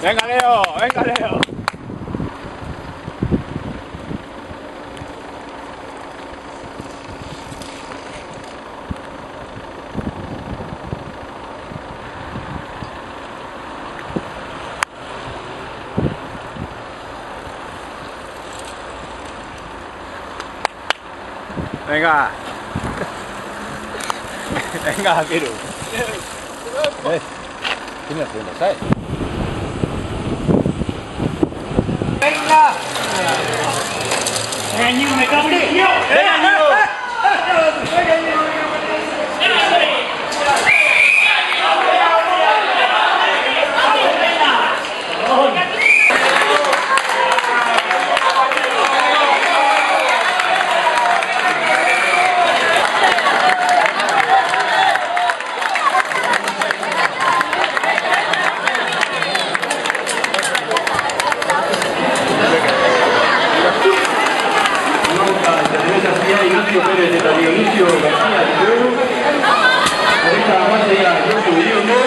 Venga, Leo, venga, Leo. Venga. Venga, Piru. ¿Qué me haciendo, sabes? ¡Venga! ¡Venga, Ñu, me cago en el tío! ¡Venga, Ñu! Ignacio Pérez de Dionisio García de Perú, Marita Guasella, Josu Iriondo,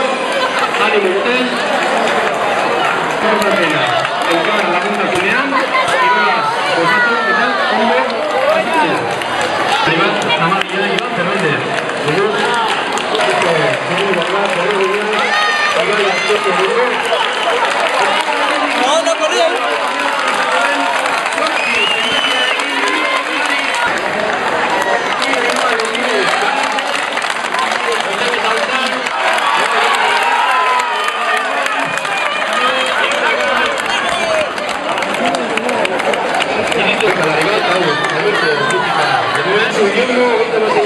Ari Mertés, Carlos Pena, Elkar Laguna Zunean, Ibelas Bosato, ¿qué tal? Hombre, Asistida. Iván Zamarilla, Iván Fernández, Luz, Segundo Baclar, Ferrer Rubián, Iván Lascote Burgo. ¡No, no corría! La regata, de